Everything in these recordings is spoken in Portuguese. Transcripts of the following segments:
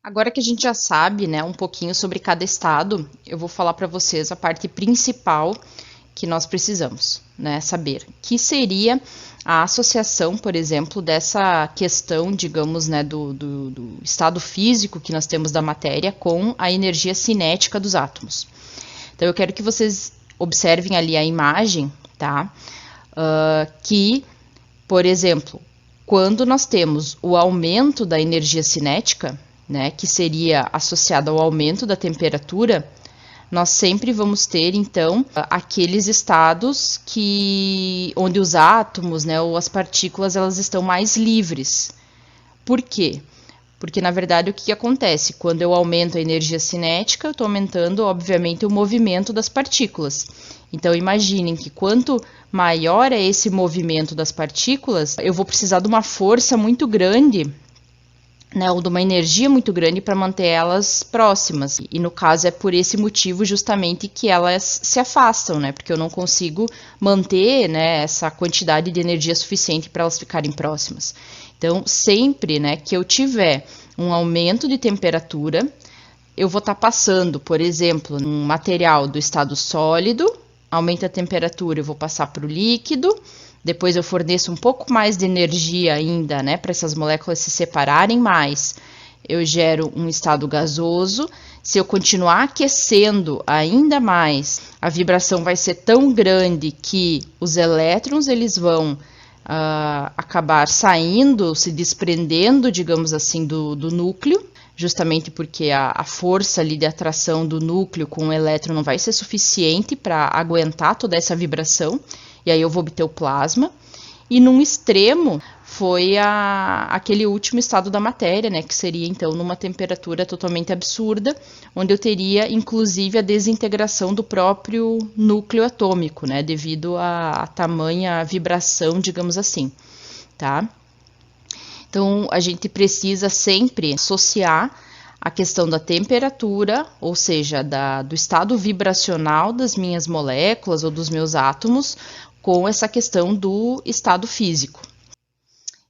Agora que a gente já sabe, né, um pouquinho sobre cada estado, eu vou falar para vocês a parte principal que nós precisamos, né, saber, que seria a associação, por exemplo, dessa questão, digamos, né, do estado físico que nós temos da matéria com a energia cinética dos átomos. Então, eu quero que vocês observem ali a imagem, tá? Que, por exemplo, quando nós temos o aumento da energia cinética, né, que seria associado ao aumento da temperatura, nós sempre vamos ter, então, aqueles estados onde os átomos, né, ou as partículas, elas estão mais livres. Por quê? Porque, na verdade, o que acontece? Quando eu aumento a energia cinética, eu estou aumentando, obviamente, o movimento das partículas. Então, imaginem que quanto maior é esse movimento das partículas, eu vou precisar de uma força muito grande, né, ou de uma energia muito grande para manter elas próximas. E no caso é por esse motivo justamente que elas se afastam, né, porque eu não consigo manter, né, essa quantidade de energia suficiente para elas ficarem próximas. Então, sempre, né, que eu tiver um aumento de temperatura, eu vou estar passando, por exemplo, um material do estado sólido, aumenta a temperatura, eu vou passar para o líquido. Depois eu forneço um pouco mais de energia ainda, né, para essas moléculas se separarem mais. Eu gero um estado gasoso. Se eu continuar aquecendo ainda mais, a vibração vai ser tão grande que os elétrons eles vão acabar saindo, se desprendendo, digamos assim, do núcleo, justamente porque a força ali de atração do núcleo com o elétron não vai ser suficiente para aguentar toda essa vibração. E aí eu vou obter o plasma. E num extremo foi aquele último estado da matéria, né, que seria então numa temperatura totalmente absurda, onde eu teria inclusive a desintegração do próprio núcleo atômico, né, devido à tamanha vibração, digamos assim, tá? Então a gente precisa sempre associar a questão da temperatura, ou seja, do estado vibracional das minhas moléculas ou dos meus átomos, com essa questão do estado físico.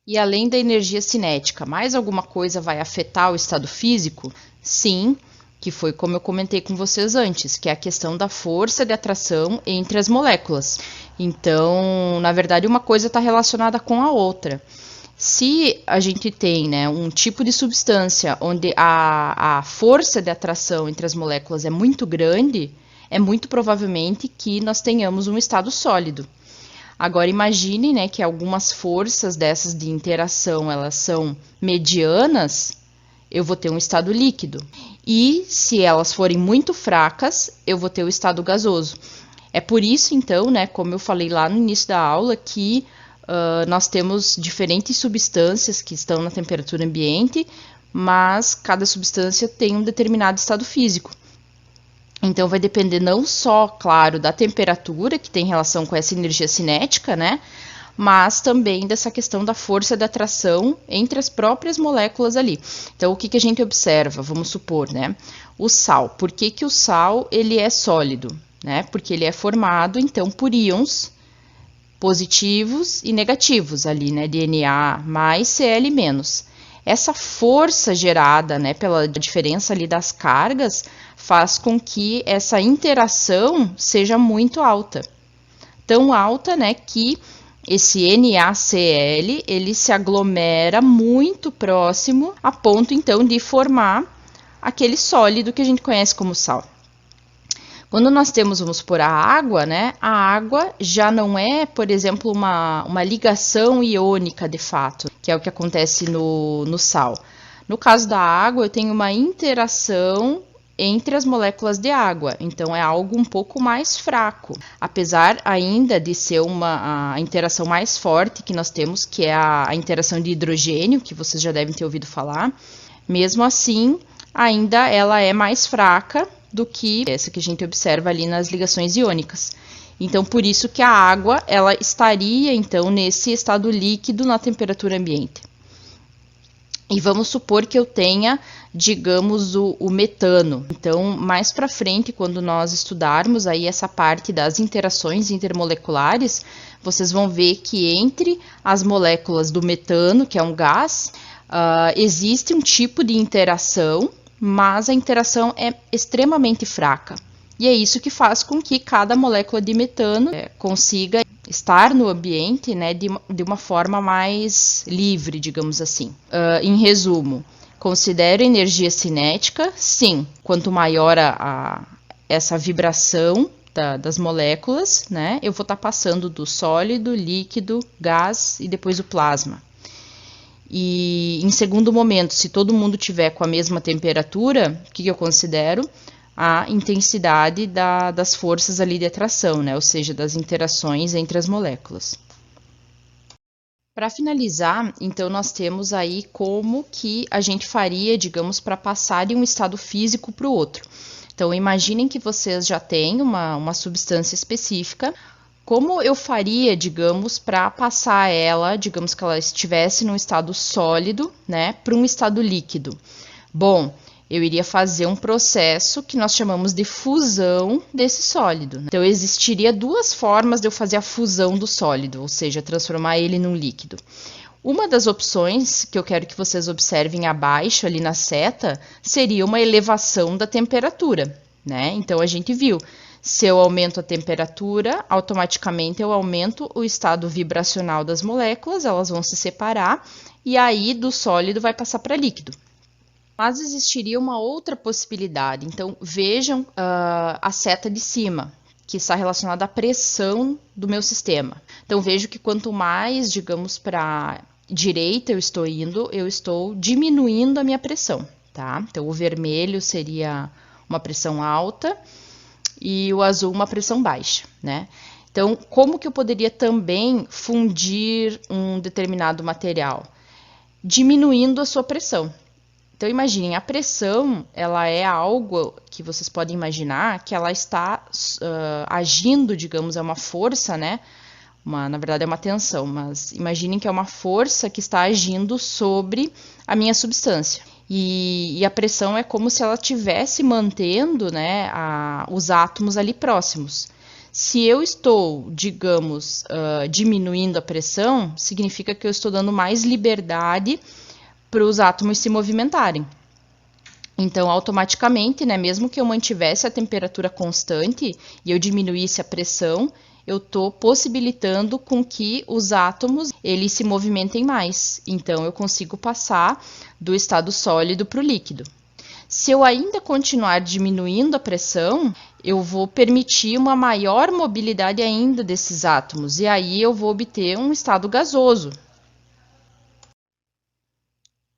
E além da energia cinética, mais alguma coisa vai afetar o estado físico? Sim, que foi como eu comentei com vocês antes, que é a questão da força de atração entre as moléculas. Então, na verdade, uma coisa está relacionada com a outra. Se a gente tem, né, um tipo de substância onde a força de atração entre as moléculas é muito grande, é muito provavelmente que nós tenhamos um estado sólido. Agora imagine, né, que algumas forças dessas de interação elas são medianas, eu vou ter um estado líquido. E se elas forem muito fracas, eu vou ter o estado gasoso. É por isso, então, né, como eu falei lá no início da aula, que nós temos diferentes substâncias que estão na temperatura ambiente, mas cada substância tem um determinado estado físico. Então, vai depender não só, claro, da temperatura, que tem relação com essa energia cinética, né? Mas também dessa questão da força de atração entre as próprias moléculas ali. Então, o que a gente observa? Vamos supor, né? O sal. Por que o sal ele é sólido? Né? Porque ele é formado, então, por íons positivos e negativos ali, né? DNA mais Cl menos. Essa força gerada, né, pela diferença ali das cargas faz com que essa interação seja muito alta. Tão alta, né, que esse NaCl, ele se aglomera muito próximo a ponto, então, de formar aquele sólido que a gente conhece como sal. Quando nós temos, vamos supor, a água, né, a água já não é, por exemplo, uma ligação iônica de fato, que é o que acontece no sal. No caso da água, eu tenho uma interação entre as moléculas de água, então é algo um pouco mais fraco, apesar ainda de ser a interação mais forte que nós temos, que é a interação de hidrogênio, que vocês já devem ter ouvido falar. Mesmo assim, ainda ela é mais fraca do que essa que a gente observa ali nas ligações iônicas. Então, por isso que a água, ela estaria, então, nesse estado líquido na temperatura ambiente. E vamos supor que eu tenha, digamos, o metano. Então, mais para frente, quando nós estudarmos aí essa parte das interações intermoleculares, vocês vão ver que entre as moléculas do metano, que é um gás, Existe um tipo de interação, mas a interação é extremamente fraca. E é isso que faz com que cada molécula de metano consiga estar no ambiente, né, de uma forma mais livre, digamos assim. Em resumo, considero energia cinética, sim, quanto maior essa vibração das moléculas, né, eu vou estar passando do sólido, líquido, gás e depois o plasma. E em segundo momento, se todo mundo tiver com a mesma temperatura, o que eu considero? A intensidade das forças ali de atração, né? Ou seja, das interações entre as moléculas. Para finalizar, então nós temos aí como que a gente faria, digamos, para passar de um estado físico para o outro. Então imaginem que vocês já têm uma substância específica. Como eu faria, digamos, para passar ela, digamos que ela estivesse num estado sólido, né, para um estado líquido? Bom, eu iria fazer um processo que nós chamamos de fusão desse sólido. Então, existiria duas formas de eu fazer a fusão do sólido, ou seja, transformar ele num líquido. Uma das opções que eu quero que vocês observem abaixo, ali na seta, seria uma elevação da temperatura, né? Então, a gente viu. Se eu aumento a temperatura, automaticamente eu aumento o estado vibracional das moléculas, elas vão se separar e aí do sólido vai passar para líquido. Mas existiria uma outra possibilidade. Então vejam a seta de cima, que está relacionada à pressão do meu sistema. Então vejo que quanto mais, digamos, para direita eu estou indo, eu estou diminuindo a minha pressão, tá? Então o vermelho seria uma pressão alta e o azul uma pressão baixa, né? Então, como que eu poderia também fundir um determinado material? Diminuindo a sua pressão. Então, imaginem, a pressão, ela é algo que vocês podem imaginar que ela está agindo, digamos, é uma força, né? Na verdade, é uma tensão, mas imaginem que é uma força que está agindo sobre a minha substância. E a pressão é como se ela estivesse mantendo, né, os átomos ali próximos. Se eu estou, digamos, diminuindo a pressão, significa que eu estou dando mais liberdade para os átomos se movimentarem. Então, automaticamente, né, mesmo que eu mantivesse a temperatura constante e eu diminuísse a pressão, eu estou possibilitando com que os átomos eles se movimentem mais. Então, eu consigo passar do estado sólido para o líquido. Se eu ainda continuar diminuindo a pressão, eu vou permitir uma maior mobilidade ainda desses átomos. E aí eu vou obter um estado gasoso.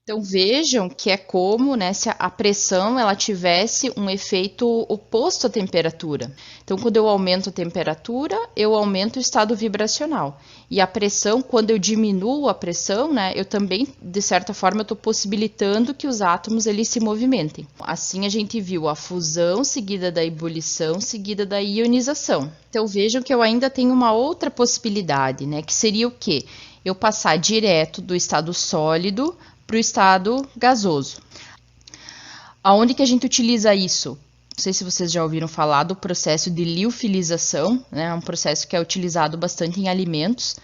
Então vejam que é como, né, se a pressão ela tivesse um efeito oposto à temperatura. Então quando eu aumento a temperatura, eu aumento o estado vibracional. E a pressão, quando eu diminuo a pressão, né, eu também, de certa forma, estou possibilitando que os átomos eles se movimentem. Assim a gente viu a fusão seguida da ebulição, seguida da ionização. Então vejam que eu ainda tenho uma outra possibilidade, né, que seria o quê? Eu passar direto do estado sólido para o estado gasoso. Aonde que a gente utiliza isso? Não sei se vocês já ouviram falar do processo de liofilização, né? É um processo que é utilizado bastante em alimentos.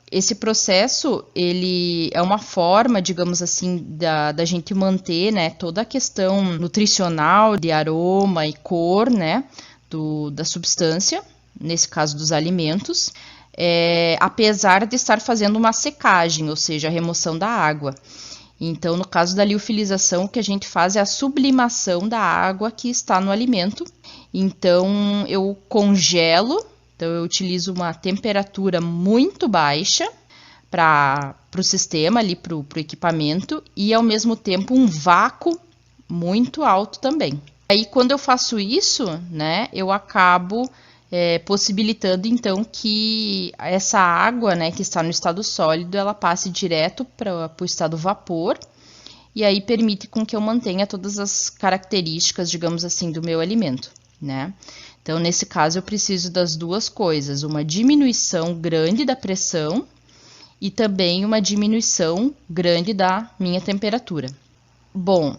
Esse processo, ele é uma forma, digamos assim, da gente manter, né, toda a questão nutricional, de aroma e cor, né, da substância, nesse caso dos alimentos, apesar de estar fazendo uma secagem, ou seja, a remoção da água. Então, no caso da liofilização, o que a gente faz é a sublimação da água que está no alimento. Então, eu congelo, então eu utilizo uma temperatura muito baixa para o sistema, ali para o equipamento, e ao mesmo tempo um vácuo muito alto também. Aí, quando eu faço isso, né, eu acabo possibilitando então que essa água, né, que está no estado sólido, ela passe direto para o estado vapor e aí permite com que eu mantenha todas as características, digamos assim, do meu alimento, né? Então, nesse caso, eu preciso das duas coisas, uma diminuição grande da pressão e também uma diminuição grande da minha temperatura. Bom,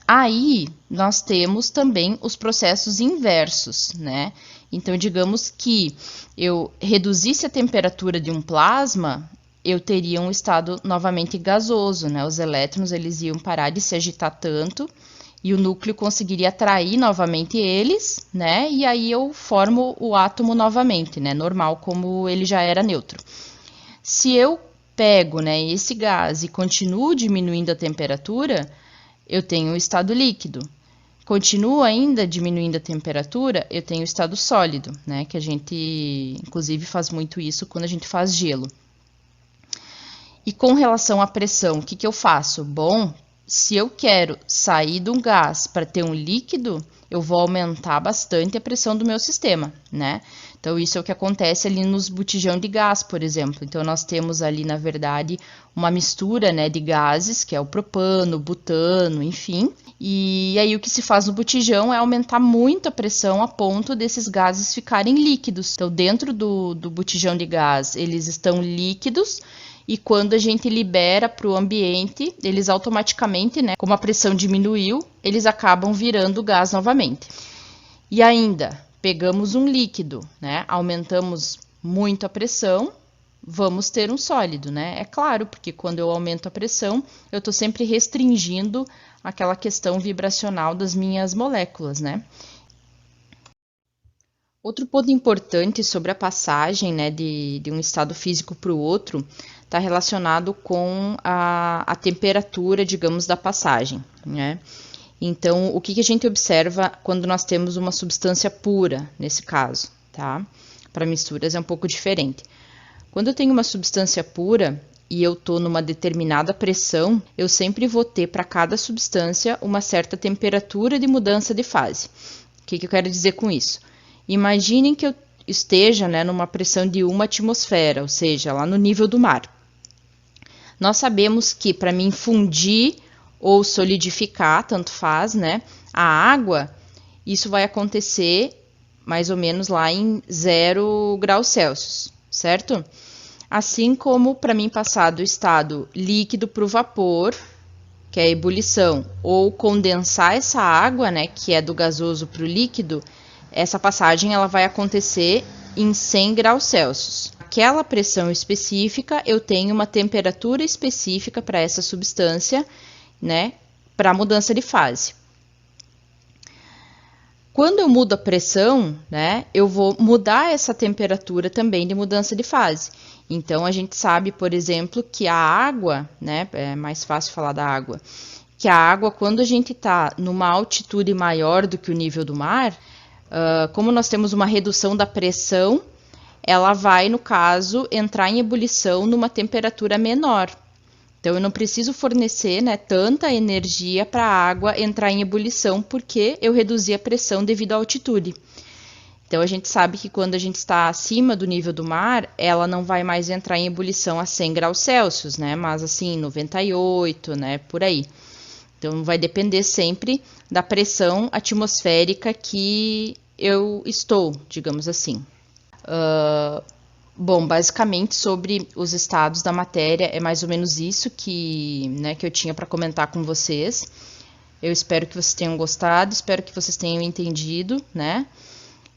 aí nós temos também os processos inversos, né? Então, digamos que eu reduzisse a temperatura de um plasma eu teria um estado novamente gasoso, né? Os elétrons eles iam parar de se agitar tanto e o núcleo conseguiria atrair novamente eles, né? E aí eu formo o átomo novamente, né? Normal, como ele já era neutro. Se eu pego, né, esse gás e continuo diminuindo a temperatura, eu tenho o estado líquido. Continuo ainda diminuindo a temperatura, eu tenho o estado sólido, né? Que a gente, inclusive, faz muito isso quando a gente faz gelo. E com relação à pressão, o que que eu faço? Bom, se eu quero sair de um gás para ter um líquido, eu vou aumentar bastante a pressão do meu sistema, né? Então, isso é o que acontece ali nos botijão de gás, por exemplo. Então, nós temos ali, na verdade, uma mistura, né, de gases, que é o propano, o butano, enfim. E aí, o que se faz no botijão é aumentar muito a pressão a ponto desses gases ficarem líquidos. Então, dentro do botijão de gás, eles estão líquidos. E quando a gente libera para o ambiente, eles automaticamente, né, como a pressão diminuiu, eles acabam virando gás novamente. E ainda, pegamos um líquido, né, aumentamos muito a pressão, vamos ter um sólido, né? É claro, porque quando eu aumento a pressão, eu estou sempre restringindo aquela questão vibracional das minhas moléculas, né? Outro ponto importante sobre a passagem, né, de um estado físico para o outro está relacionado com a temperatura, digamos, da passagem, né? Então, o que a gente observa quando nós temos uma substância pura, nesse caso, tá? Para misturas é um pouco diferente. Quando eu tenho uma substância pura e eu estou numa determinada pressão, eu sempre vou ter para cada substância uma certa temperatura de mudança de fase. O que eu quero dizer com isso? Imaginem que eu esteja, né, numa pressão de 1 atmosfera, ou seja, lá no nível do mar. Nós sabemos que para mim fundir ou solidificar, tanto faz, né, a água, isso vai acontecer mais ou menos lá em 0 graus Celsius, certo? Assim como para mim passar do estado líquido para o vapor, que é a ebulição, ou condensar essa água, né, que é do gasoso para o líquido, essa passagem ela vai acontecer em 100 graus Celsius. Aquela pressão específica, eu tenho uma temperatura específica para essa substância, né, para mudança de fase. Quando eu mudo a pressão, né, eu vou mudar essa temperatura também de mudança de fase. Então, a gente sabe, por exemplo, que a água, né, é mais fácil falar da água, que a água, quando a gente está numa altitude maior do que o nível do mar, como nós temos uma redução da pressão, ela vai, no caso, entrar em ebulição numa temperatura menor. Então, eu não preciso fornecer, né, tanta energia para a água entrar em ebulição, porque eu reduzi a pressão devido à altitude. Então, a gente sabe que quando a gente está acima do nível do mar, ela não vai mais entrar em ebulição a 100 graus Celsius, né, mas assim, 98, né, por aí. Então, vai depender sempre da pressão atmosférica que eu estou, digamos assim. Bom, basicamente sobre os estados da matéria é mais ou menos isso né, que eu tinha para comentar com vocês. Eu espero que vocês tenham gostado, espero que vocês tenham entendido, né?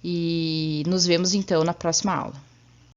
E nos vemos então na próxima aula.